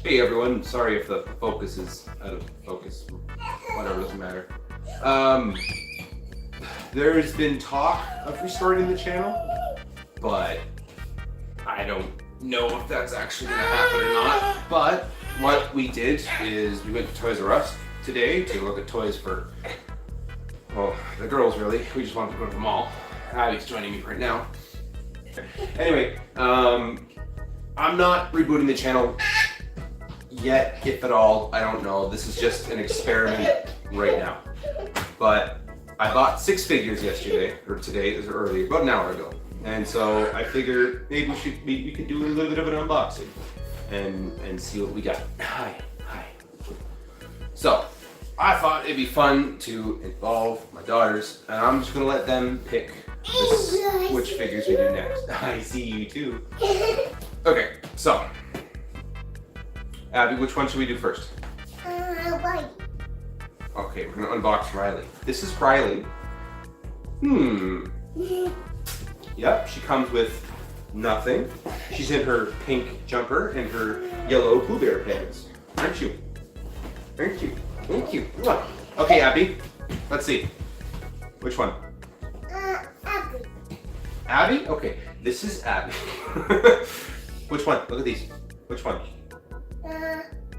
Hey everyone, sorry if the focus is out of focus. Whatever, doesn't matter. There's been talk of restarting the channel, but I don't know if that's actually gonna happen or not. But what we did is we went to Toys R Us today to look at toys for, well, the girls really. We just wanted to go to the mall. Abby's joining me right now. Anyway, I'm not rebooting the channel yet, if at all. I don't know. This is just an experiment right now. But I bought 6 figures yesterday, or today, it was early, about an hour ago. And so I figured maybe we could do a little bit of an unboxing and see what we got. Hi. So I thought it'd be fun to involve my daughters, and I'm just gonna let them pick which figures we do next. I see you too. Okay, so Abby, which one should we do first? White. Okay, we're gonna unbox Riley. This is Riley. Yep, she comes with nothing. She's in her pink jumper and her yellow Pooh Bear pants. Aren't you? Thank you. Thank you. Okay, Abby, let's see. Which one? Apple. Abby? Okay, this is Abby. Which one? Look at these. Which one?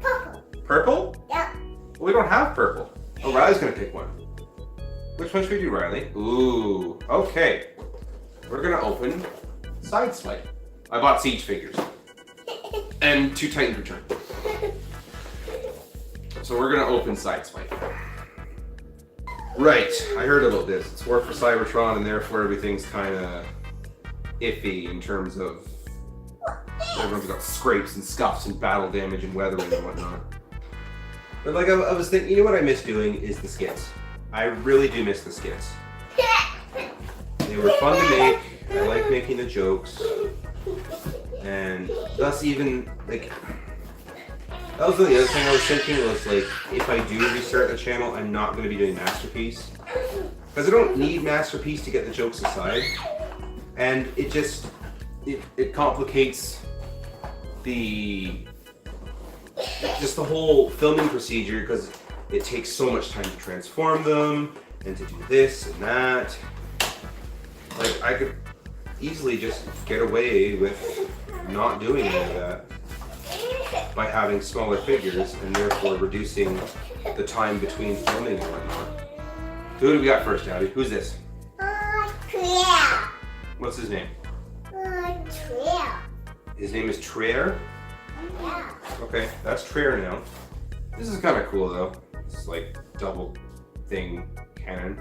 Purple. Purple? Yep. Well, we don't have purple. Oh, Riley's gonna pick one. Which one should we do, Riley? Ooh, okay. We're gonna open Sideswipe. I bought Siege figures. And 2 Titans Return. So we're gonna open Sideswipe. Right, I heard about this. It's War for Cybertron, and therefore everything's kinda iffy in terms of everyone's got scrapes and scuffs and battle damage and weathering and whatnot. But like I was thinking, you know what I miss doing is the skits. I really do miss the skits. They were fun to make. I like making the jokes. And thus even, like, that was the other thing I was thinking was, like, if I do restart the channel, I'm not going to be doing Masterpiece. Because I don't need Masterpiece to get the jokes aside. And it just, it complicates the whole filming procedure because it takes so much time to transform them and to do this and that. Like, I could easily just get away with not doing any of that by having smaller figures and therefore reducing the time between filming and whatnot. So who do we got first, Abby? Who's this? Clear. What's his name? Clear. His name is Traer? Yeah. Okay, that's Traer now. This is kind of cool though. It's like double thing cannon.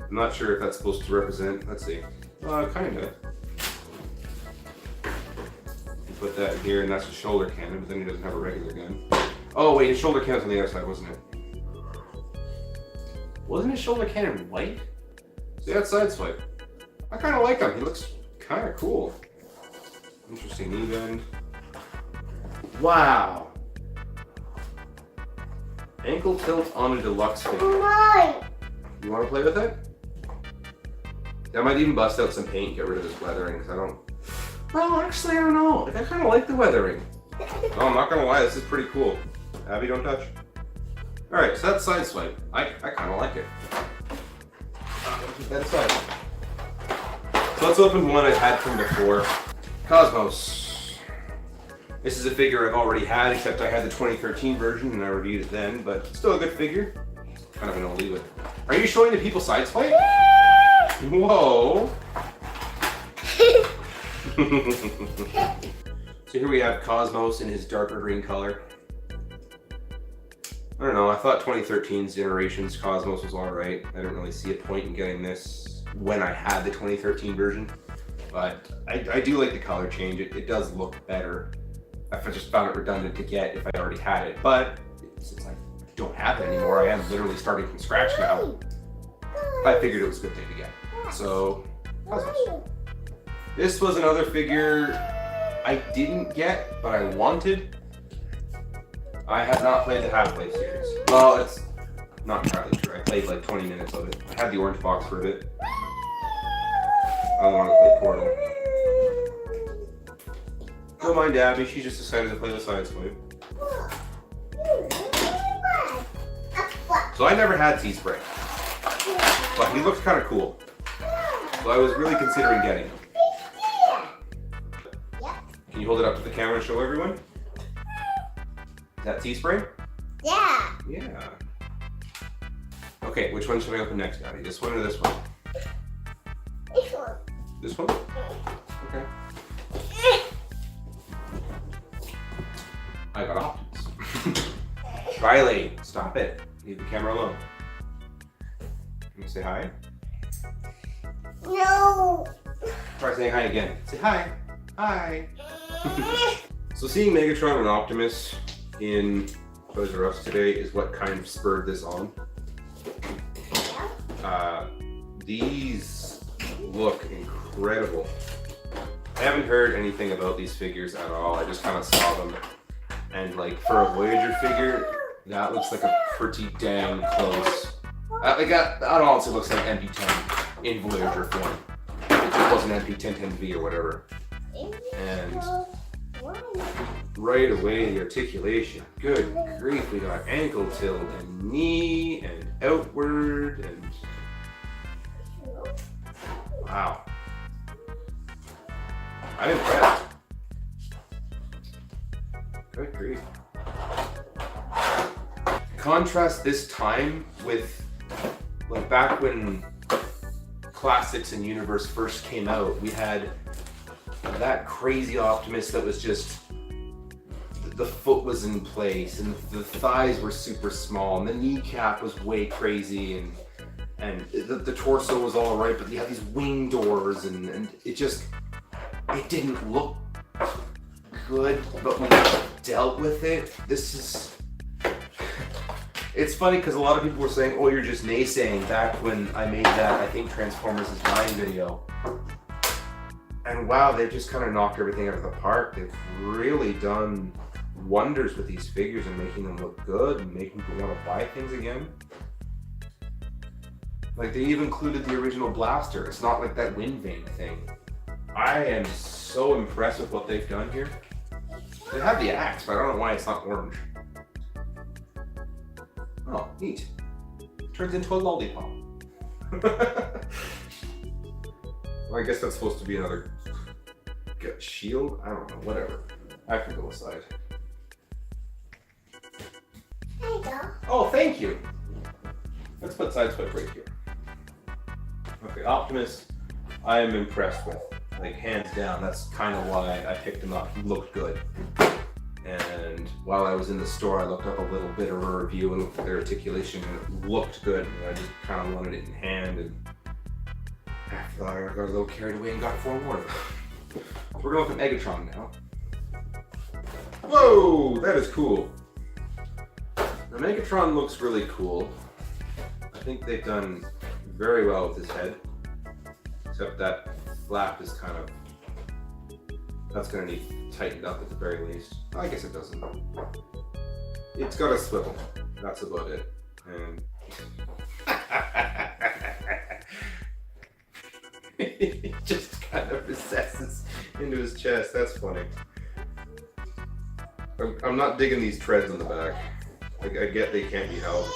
I'm not sure if that's supposed to represent, let's see. Kinda. You put that in here and that's a shoulder cannon, but then he doesn't have a regular gun. Oh wait, his shoulder cannon's on the other side, wasn't it? Wasn't his shoulder cannon white? See, that's Sideswipe. I kinda like him, he looks kinda cool. Interesting knee bend. Wow. Ankle tilt on a deluxe figure. Mine. You want to play with it? I might even bust out some paint and get rid of this weathering because I don't... Well, actually, I don't know. Like, I kind of like the weathering. Oh, I'm not going to lie. This is pretty cool. Abby, don't touch. Alright, so that's Sideswipe. I kind of like it. Keep that aside. So let's open one I've had from before. Cosmos. This is a figure I've already had, except I had the 2013 version and I reviewed it then, but still a good figure. Kind of an oldie, but... Are you showing the people Sideswipe? Whoa! So here we have Cosmos in his darker green color. I don't know, I thought 2013's Generations Cosmos was alright. I didn't really see a point in getting this when I had the 2013 version. But I do like the color change. It does look better. I just found it redundant to get if I already had it. But since I don't have it anymore, I am literally starting from scratch now. I figured it was a good thing to get. So, Cosmos. This was another figure I didn't get, but I wanted. I have not played the Half-Life series. Well, it's not entirely true. I played like 20 minutes of it. I had the orange box for a bit. I wanted to play Portal. Don't mind mind Abby, she just decided to play with science toy. So I never had Teespring, but he looked kind of cool. So I was really considering getting him. Can you hold it up to the camera and show everyone? Is that Teespring? Yeah. Yeah. Okay, which one should I open next, Abby? This one or this one? This one. This one? Okay. I got Optimus. Riley, stop it. Leave the camera alone. Can you say hi? No. Try saying hi again. Say hi. Hi. So seeing Megatron and Optimus in Toys R Us today is what kind of spurred this on. These look incredible. I haven't heard anything about these figures at all. I just kind of saw them. And like for a Voyager figure, that looks like a pretty dang close. That honestly looks like MP10 in Voyager form. It just wasn't MP1010V or whatever. And right away, the articulation. Good grief, we got ankle tilt and knee and outward and wow. I'm impressed. Good grief. Contrast this time with like back when Classics and Universe first came out, we had that crazy Optimus that was just, the foot was in place and the thighs were super small and the kneecap was way crazy and the torso was all right, but you had these wing doors and it didn't look good, but when we dealt with it, it's funny because a lot of people were saying, oh, you're just naysaying back when I made that, I think, Transformers is Dying video. And wow, they've just kind of knocked everything out of the park. They've really done wonders with these figures and making them look good and making people want to buy things again. Like they even included the original blaster. It's not like that wind vane thing. I am so impressed with what they've done here. They have the axe, but I don't know why it's not orange. Oh, neat. Turns into a lollipop. Well, I guess that's supposed to be another shield? I don't know, whatever. I can go aside. There you go. Oh, thank you. Let's put Sideswipe right here. Okay, Optimus, I am impressed with. Like, hands down, that's kind of why I picked him up. He looked good. And while I was in the store, I looked up a little bit of a review and looked at their articulation, and it looked good. And I just kind of wanted it in hand, and after that, I got a little carried away and got 4 more. So we're gonna look at Megatron now. Whoa, that is cool. The Megatron looks really cool. I think they've done very well with his head, except that flap is kind of, that's gonna need tightened up at the very least. I guess it doesn't. It's got a swivel. That's about it. And it just kind of recesses into his chest. That's funny. I'm not digging these treads on the back. Like, I get they can't be helped.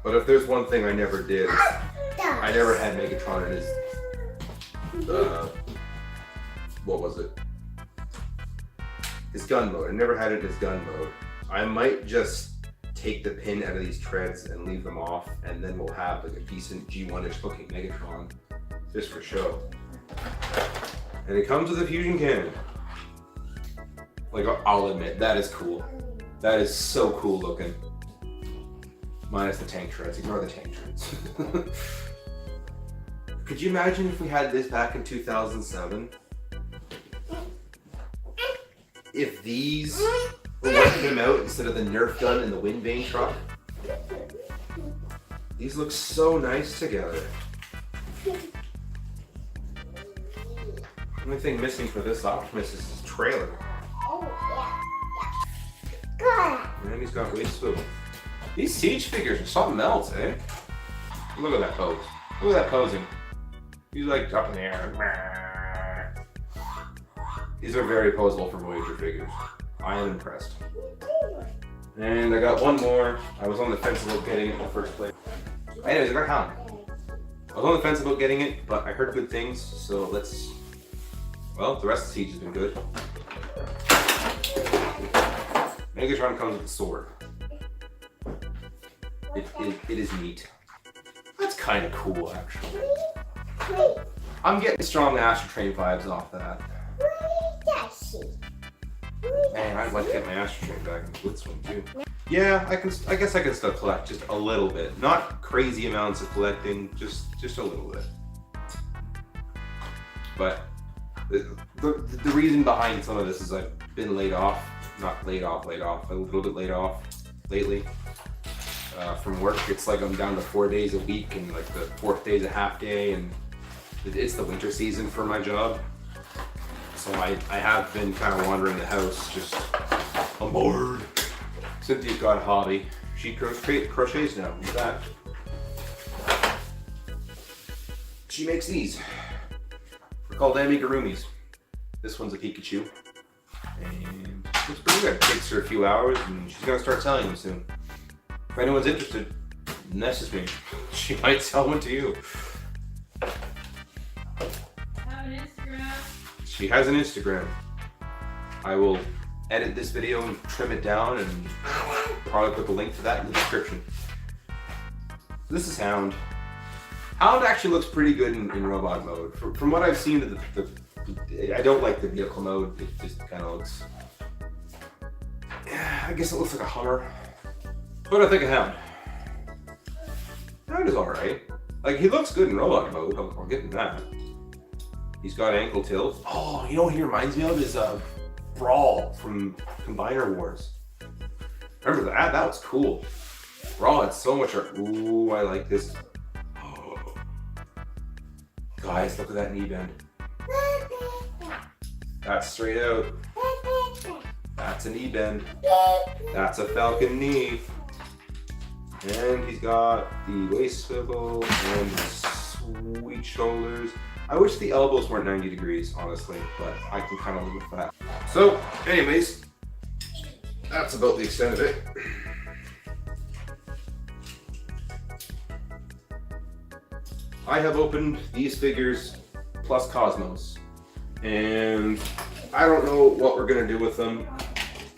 But if there's one thing I never did, I never had Megatron in his, what was it? His gun mode. I never had it in his gun mode. I might just take the pin out of these treads and leave them off, and then we'll have like a decent G1-ish looking Megatron, just for show. And it comes with a fusion cannon. Like, I'll admit, that is cool. That is so cool looking. Minus the tank treads. Ignore the tank treads. Could you imagine if we had this back in 2007? If these were what came out instead of the Nerf gun and the wind vane truck? These look so nice together. The only thing missing for this Optimus is his trailer. And he's got waist swivel. These Siege figures are something else, eh? Look at that pose. Look at that posing. He's like up in the air. These are very posable for Voyager figures. I am impressed. And I got one more. I was on the fence about getting it in the first place. Anyways, I got Hound. I was on the fence about getting it, but I heard good things, so let's... Well, the rest of the siege has been good. Megatron comes with a sword. It is neat. That's kind of cool, actually. I'm getting strong Astro Train vibes off that. Man, I'd like to get my Astro Train back in this one too. Yeah, I guess I can still collect just a little bit. Not crazy amounts of collecting, just a little bit. But the reason behind some of this is I've been laid off. Not laid off, a little bit laid off lately from work. It's like I'm down to 4 days a week, and like the fourth day is a half day, and it's the winter season for my job. So I have been kind of wandering the house, just I'm bored. Cynthia's got a hobby. She crochets now. Look at that. She makes these. They're called amigurumis. This one's a Pikachu. And looks pretty good. It takes her a few hours, and she's gonna start selling them soon. If anyone's interested, message me. She might sell one to you. Have an Instagram. She has an Instagram. I will edit this video and trim it down and probably put the link to that in the description. This is Hound. Hound actually looks pretty good in robot mode. From what I've seen, I don't like the vehicle mode. It just kind of looks... I guess it looks like a Hummer. What do I think of Hound? Hound is alright. Like, he looks good in robot mode. I'll give him that. He's got ankle tilts. Oh, you know what he reminds me of is Brawl from Combiner Wars. Remember that? That was cool. Brawl had so much art. Ooh, I like this. Oh. Guys, look at that knee bend. That's straight out. That's a knee bend. That's a falcon knee. And he's got the waist swivel and sweet shoulders. I wish the elbows weren't 90 degrees, honestly, but I can kind of live with that. So, anyways, that's about the extent of it. I have opened these figures plus Cosmos, and I don't know what we're gonna do with them.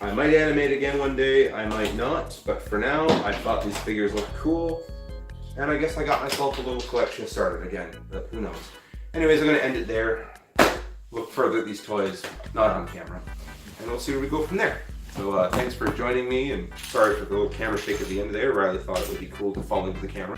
I might animate again one day, I might not, but for now, I thought these figures looked cool, and I guess I got myself a little collection started again, but who knows. Anyways, I'm gonna end it there. Look further at these toys, not on camera, and we'll see where we go from there. So thanks for joining me, and sorry for the little camera shake at the end there. Riley thought it would be cool to fall into the camera.